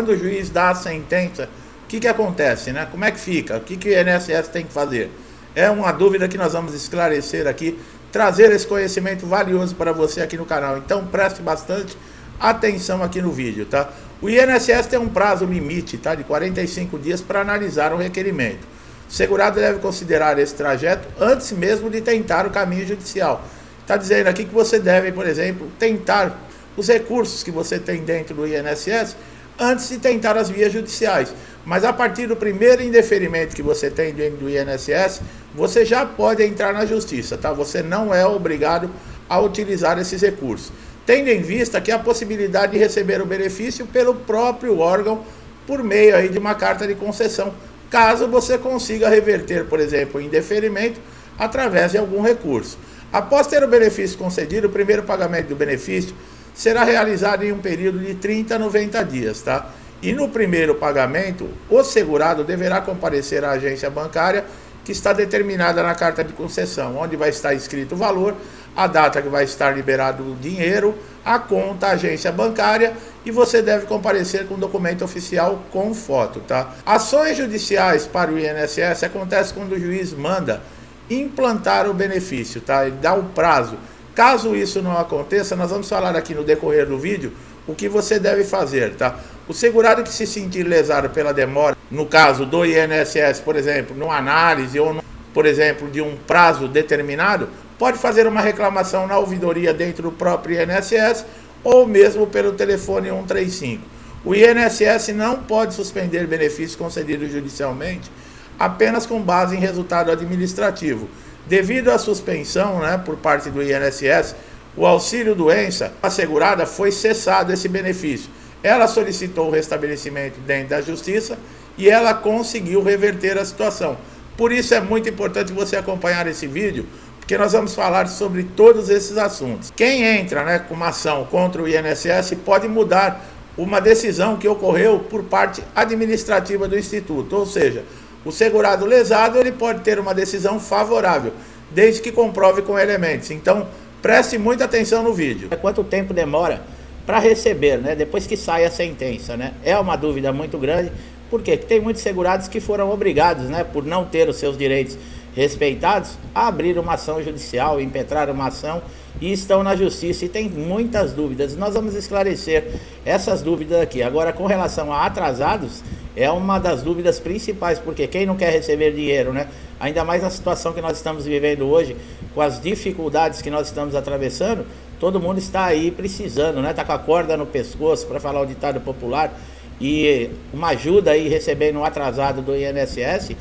Quando o juiz dá a sentença, o que acontece, né? Como é que fica? O que o INSS tem que fazer? É uma dúvida que nós vamos esclarecer aqui, trazer esse conhecimento valioso para você aqui no canal. Então preste bastante atenção aqui no vídeo, tá? O INSS tem um prazo limite, tá? De 45 dias para analisar o requerimento. O segurado deve considerar esse trajeto antes mesmo de tentar o caminho judicial. Está dizendo aqui que você deve, por exemplo, tentar os recursos que você tem dentro do INSS antes de tentar as vias judiciais. Mas a partir do primeiro indeferimento que você tem dentro do INSS, você já pode entrar na justiça, tá? Você não é obrigado a utilizar esses recursos. Tendo em vista que a possibilidade de receber o benefício pelo próprio órgão por meio aí de uma carta de concessão, caso você consiga reverter, por exemplo, o indeferimento através de algum recurso. Após ter o benefício concedido, o primeiro pagamento do benefício será realizado em um período de 30 a 90 dias, tá? E no primeiro pagamento, o segurado deverá comparecer à agência bancária que está determinada na carta de concessão, onde vai estar escrito o valor, a data que vai estar liberado o dinheiro, a conta, a agência bancária, e você deve comparecer com documento oficial com foto, tá? Ações judiciais para o INSS acontecem quando o juiz manda implantar o benefício, tá? Ele dá o prazo. Caso isso não aconteça, nós vamos falar aqui no decorrer do vídeo o que você deve fazer, tá? O segurado que se sentir lesado pela demora, no caso do INSS, por exemplo, numa análise ou, por exemplo, de um prazo determinado, pode fazer uma reclamação na ouvidoria dentro do próprio INSS ou mesmo pelo telefone 135. O INSS não pode suspender benefícios concedidos judicialmente apenas com base em resultado administrativo. Devido à suspensão, né, por parte do INSS, o auxílio-doença assegurada foi cessado esse benefício. Ela solicitou o restabelecimento dentro da justiça e ela conseguiu reverter a situação. Por isso é muito importante você acompanhar esse vídeo, porque nós vamos falar sobre todos esses assuntos. Quem entra, né, com uma ação contra o INSS pode mudar uma decisão que ocorreu por parte administrativa do Instituto, ou seja, o segurado lesado ele pode ter uma decisão favorável, desde que comprove com elementos. Então, preste muita atenção no vídeo. Quanto tempo demora para receber, né? Depois que sai a sentença, né? É uma dúvida muito grande, porque tem muitos segurados que foram obrigados, né, por não ter os seus direitos respeitados, a abrir uma ação judicial, impetrar uma ação e estão na justiça e tem muitas dúvidas. Nós vamos esclarecer essas dúvidas aqui. Agora, com relação a atrasados, é uma das dúvidas principais, porque quem não quer receber dinheiro, né? Ainda mais na situação que nós estamos vivendo hoje, com as dificuldades que nós estamos atravessando, todo mundo está aí precisando, né? Tá com a corda no pescoço, para falar o ditado popular, e uma ajuda aí recebendo um atrasado do INSS,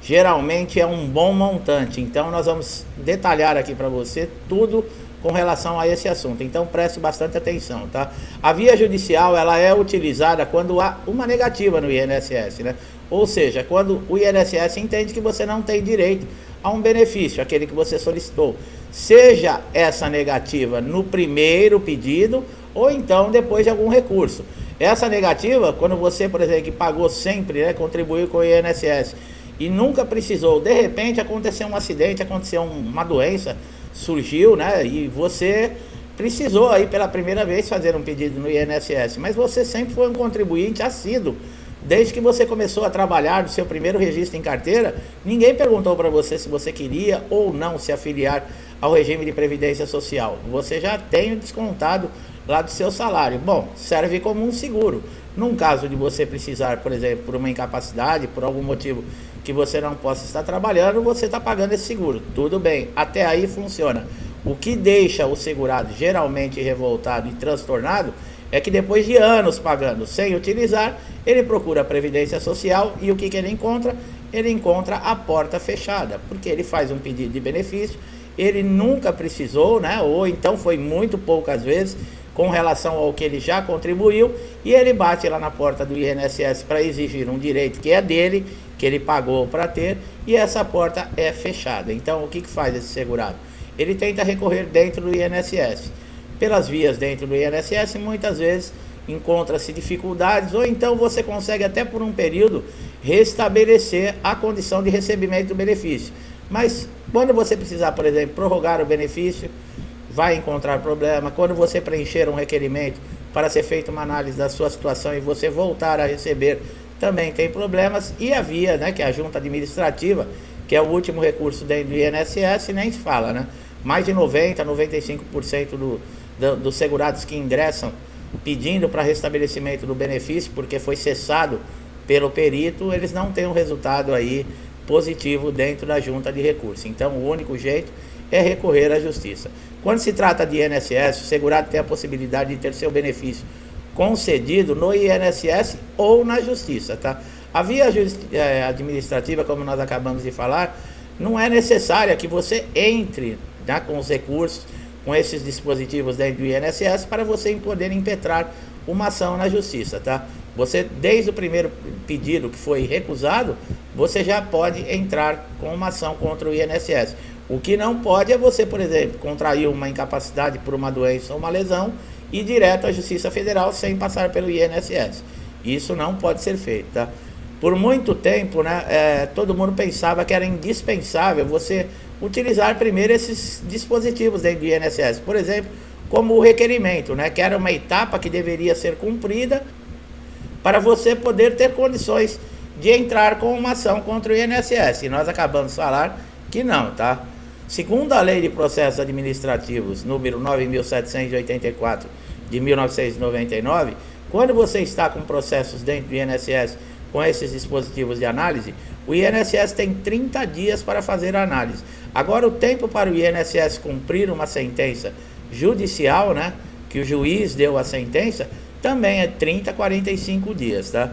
geralmente é um bom montante. Então nós vamos detalhar aqui para você tudo com relação a esse assunto. Então preste bastante atenção, tá? A via judicial ela é utilizada quando há uma negativa no INSS, né? Ou seja, quando o INSS entende que você não tem direito a um benefício, aquele que você solicitou. Seja essa negativa no primeiro pedido ou então depois de algum recurso. Essa negativa, quando você, por exemplo, que pagou sempre, né, contribuiu com o INSS e nunca precisou, de repente aconteceu um acidente, aconteceu uma doença, surgiu, né, e você precisou aí pela primeira vez fazer um pedido no INSS, mas você sempre foi um contribuinte assíduo. Desde que você começou a trabalhar no seu primeiro registro em carteira, ninguém perguntou para você se você queria ou não se afiliar ao regime de previdência social. Você já tem o descontado lá do seu salário. Bom, serve como um seguro. Num caso de você precisar, por exemplo, por uma incapacidade, por algum motivo que você não possa estar trabalhando, você está pagando esse seguro. Tudo bem, até aí funciona. O que deixa o segurado geralmente revoltado e transtornado é que depois de anos pagando sem utilizar, ele procura a Previdência Social e o que ele encontra? Ele encontra a porta fechada, porque ele faz um pedido de benefício, ele nunca precisou, né? Ou então foi muito poucas vezes com relação ao que ele já contribuiu e ele bate lá na porta do INSS para exigir um direito que é dele, que ele pagou para ter, e essa porta é fechada. Então o que faz esse segurado? Ele tenta recorrer dentro do INSS. Pelas vias dentro do INSS, muitas vezes encontra-se dificuldades, ou então você consegue até por um período restabelecer a condição de recebimento do benefício. Mas quando você precisar, por exemplo, prorrogar o benefício, vai encontrar problema. Quando você preencher um requerimento para ser feita uma análise da sua situação e você voltar a receber, também tem problemas. E a via, né, que é a junta administrativa, que é o último recurso dentro do INSS, nem se fala, né? Mais de 90%, 95% dos segurados que ingressam pedindo para restabelecimento do benefício, porque foi cessado pelo perito, eles não têm um resultado aí positivo dentro da junta de recurso. Então, o único jeito é recorrer à justiça. Quando se trata de INSS, o segurado tem a possibilidade de ter seu benefício concedido no INSS ou na justiça, tá? A via administrativa, como nós acabamos de falar, não é necessária que você entre, né, com os recursos, com esses dispositivos dentro do INSS, para você poder impetrar uma ação na justiça, tá? Você, desde o primeiro pedido que foi recusado, você já pode entrar com uma ação contra o INSS. O que não pode é você, por exemplo, contrair uma incapacidade por uma doença ou uma lesão e ir direto à Justiça Federal sem passar pelo INSS. Isso não pode ser feito, tá? Por muito tempo, né, todo mundo pensava que era indispensável você utilizar primeiro esses dispositivos dentro do INSS. Por exemplo, como o requerimento, né, que era uma etapa que deveria ser cumprida para você poder ter condições de entrar com uma ação contra o INSS. E nós acabamos de falar que não, tá? Segundo a Lei de Processos Administrativos, número 9.784 de 1999, quando você está com processos dentro do INSS com esses dispositivos de análise, o INSS tem 30 dias para fazer a análise. Agora, o tempo para o INSS cumprir uma sentença judicial, né, que o juiz deu a sentença, também é 30 a 45 dias, tá?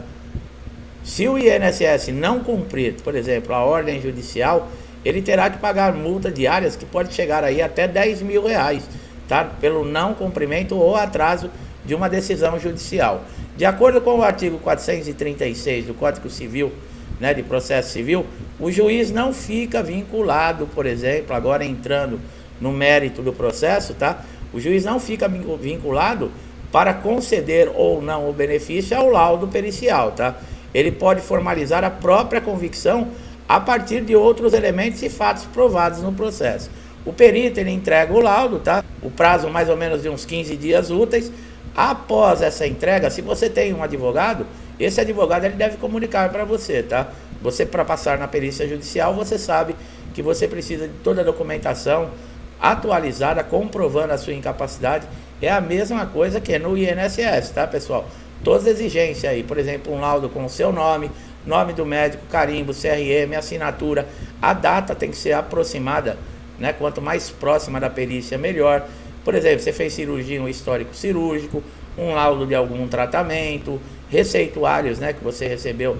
Se o INSS não cumprir, por exemplo, a ordem judicial, ele terá que pagar multas diárias que pode chegar aí até R$10.000, tá? Pelo não cumprimento ou atraso de uma decisão judicial. De acordo com o artigo 436 do Código Civil, né, de processo civil, o juiz não fica vinculado, por exemplo, agora entrando no mérito do processo, tá? O juiz não fica vinculado para conceder ou não o benefício ao laudo pericial, tá? Ele pode formalizar a própria convicção a partir de outros elementos e fatos provados no processo. O perito, ele entrega o laudo, tá? O prazo mais ou menos de uns 15 dias úteis. Após essa entrega, se você tem um advogado, esse advogado ele deve comunicar para você, tá? Você, para passar na perícia judicial, você sabe que você precisa de toda a documentação atualizada, comprovando a sua incapacidade. É a mesma coisa que no INSS, tá, pessoal? Todas as exigências aí, por exemplo, um laudo com o seu nome, nome do médico, carimbo, CRM, assinatura, a data tem que ser aproximada, né? Quanto mais próxima da perícia, melhor. Por exemplo, você fez cirurgia, um histórico cirúrgico, um laudo de algum tratamento, receituários, né, que você recebeu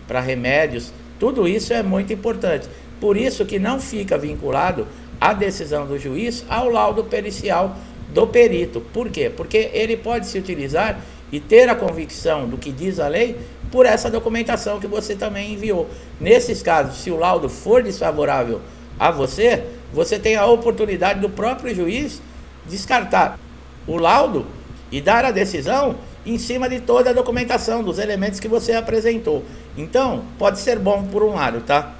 para remédios, tudo isso é muito importante. Por isso que não fica vinculado a decisão do juiz ao laudo pericial do perito. Por quê? Porque ele pode se utilizar e ter a convicção do que diz a lei por essa documentação que você também enviou. Nesses casos, se o laudo for desfavorável a você, você tem a oportunidade do próprio juiz descartar o laudo e dar a decisão em cima de toda a documentação, dos elementos que você apresentou. Então, pode ser bom por um lado, tá?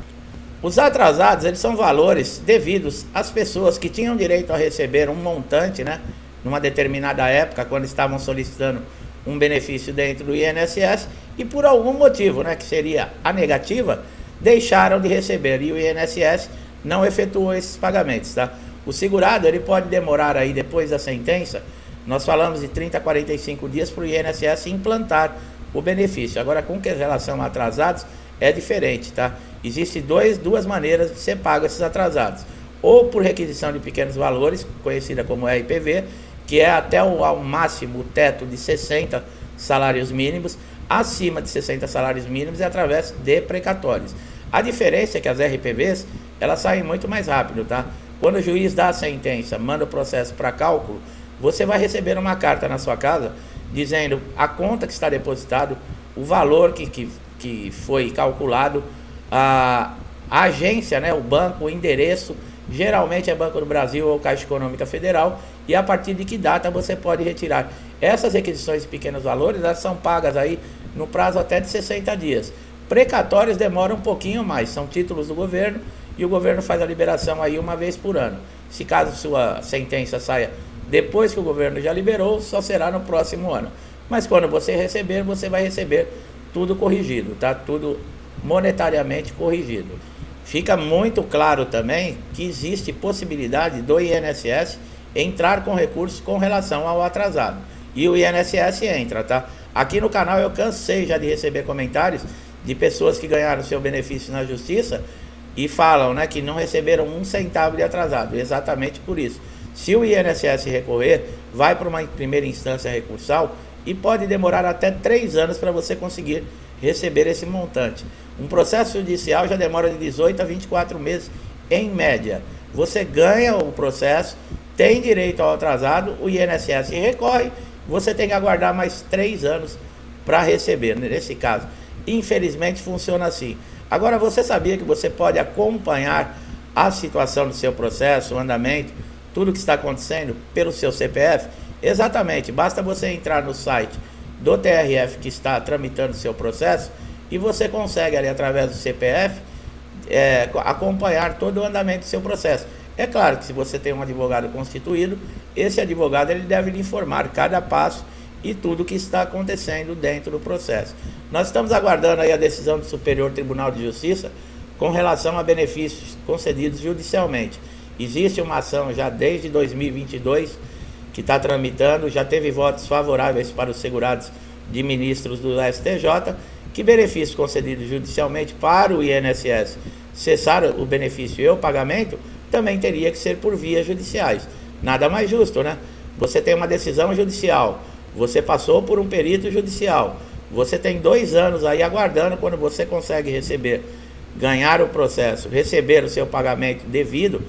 Os atrasados, eles são valores devidos às pessoas que tinham direito a receber um montante, né, numa determinada época, quando estavam solicitando um benefício dentro do INSS, e por algum motivo, né, que seria a negativa, deixaram de receber, e o INSS não efetuou esses pagamentos, tá? O segurado, ele pode demorar aí, depois da sentença, nós falamos de 30 a 45 dias para o INSS implantar o benefício. Agora, com relação a atrasados, é diferente, tá? Existem duas maneiras de ser pago esses atrasados. Ou por requisição de pequenos valores, conhecida como RPV, que é até ao máximo o teto de 60 salários mínimos. Acima de 60 salários mínimos é através de precatórios. A diferença é que as RPVs, elas saem muito mais rápido, tá? Quando o juiz dá a sentença, manda o processo para cálculo, você vai receber uma carta na sua casa dizendo a conta que está depositado, o valor que foi calculado, a agência, né, o banco, o endereço, geralmente é Banco do Brasil ou Caixa Econômica Federal, e a partir de que data você pode retirar. Essas requisições de pequenos valores, elas são pagas aí no prazo até de 60 dias. Precatórios demoram um pouquinho mais, são títulos do governo, e o governo faz a liberação aí uma vez por ano. Se caso sua sentença saia Depois que o governo já liberou, só será no próximo ano. Mas quando você receber, você vai receber tudo corrigido, tá? Tudo monetariamente corrigido. Fica muito claro também que existe possibilidade do INSS entrar com recursos com relação ao atrasado. E o INSS entra, tá? Aqui no canal eu cansei já de receber comentários de pessoas que ganharam seu benefício na justiça e falam, né, que não receberam um centavo de atrasado. Exatamente por isso. Se o INSS recorrer, vai para uma primeira instância recursal e pode demorar até 3 anos para você conseguir receber esse montante. Um processo judicial já demora de 18 a 24 meses em média. Você ganha o processo, tem direito ao atrasado, o INSS recorre, você tem que aguardar mais 3 anos para receber. Nesse caso, infelizmente funciona assim. Agora, você sabia que você pode acompanhar a situação do seu processo, o andamento, tudo que está acontecendo pelo seu CPF? Exatamente, basta você entrar no site do TRF que está tramitando o seu processo e você consegue ali através do CPF acompanhar todo o andamento do seu processo. É claro que se você tem um advogado constituído, esse advogado ele deve lhe informar cada passo e tudo que está acontecendo dentro do processo. Nós estamos aguardando aí a decisão do Superior Tribunal de Justiça com relação a benefícios concedidos judicialmente. Existe uma ação já desde 2022 que está tramitando, já teve votos favoráveis para os segurados de ministros do STJ, que benefícios concedidos judicialmente para o INSS cessar o benefício e o pagamento também teria que ser por vias judiciais. Nada mais justo, né? Você tem uma decisão judicial, você passou por um perito judicial, você tem 2 anos aí aguardando quando você consegue receber, ganhar o processo, receber o seu pagamento devido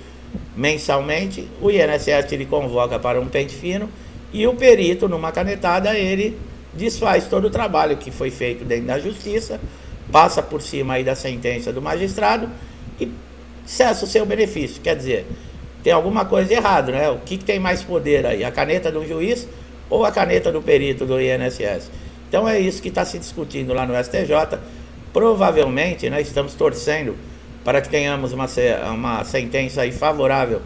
mensalmente, o INSS lhe convoca para um pente fino e o perito, numa canetada, ele desfaz todo o trabalho que foi feito dentro da justiça, passa por cima aí da sentença do magistrado e cessa o seu benefício. Quer dizer, tem alguma coisa errada, né? O que tem mais poder aí? A caneta do juiz ou a caneta do perito do INSS? Então é isso que está se discutindo lá no STJ. Provavelmente, né, estamos torcendo para que tenhamos uma sentença aí favorável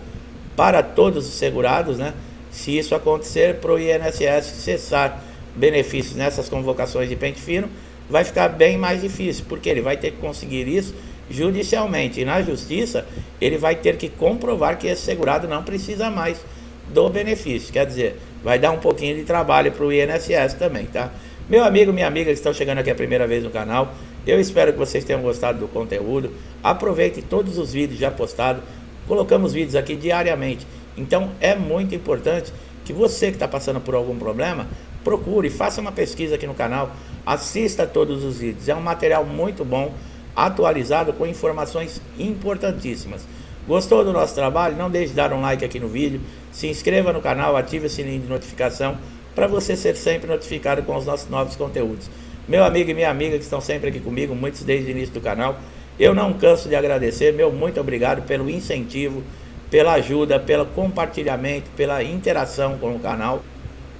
para todos os segurados, né? Se isso acontecer, para o INSS cessar benefícios nessas convocações de pente fino, vai ficar bem mais difícil, porque ele vai ter que conseguir isso judicialmente. E na justiça, ele vai ter que comprovar que esse segurado não precisa mais do benefício. Quer dizer, vai dar um pouquinho de trabalho para o INSS também, tá? Meu amigo, minha amiga que estão chegando aqui a primeira vez no canal, eu espero que vocês tenham gostado do conteúdo. Aproveite todos os vídeos já postados. Colocamos vídeos aqui diariamente. Então é muito importante que você que está passando por algum problema, procure, faça uma pesquisa aqui no canal, assista todos os vídeos. É um material muito bom, atualizado com informações importantíssimas. Gostou do nosso trabalho? Não deixe de dar um like aqui no vídeo, se inscreva no canal, ative o sininho de notificação para você ser sempre notificado com os nossos novos conteúdos. Meu amigo e minha amiga que estão sempre aqui comigo, muitos desde o início do canal, eu não canso de agradecer, meu muito obrigado pelo incentivo, pela ajuda, pelo compartilhamento, pela interação com o canal.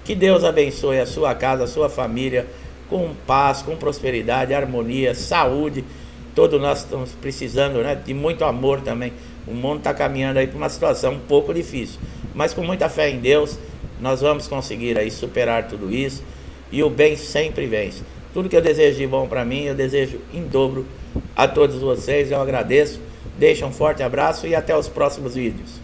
Que Deus abençoe a sua casa, a sua família, com paz, com prosperidade, harmonia, saúde. Todos nós estamos precisando, né, de muito amor também. O mundo está caminhando aí para uma situação um pouco difícil, mas com muita fé em Deus, nós vamos conseguir aí superar tudo isso e o bem sempre vence. Tudo que eu desejo de bom para mim, eu desejo em dobro a todos vocês. Eu agradeço, deixo um forte abraço e até os próximos vídeos.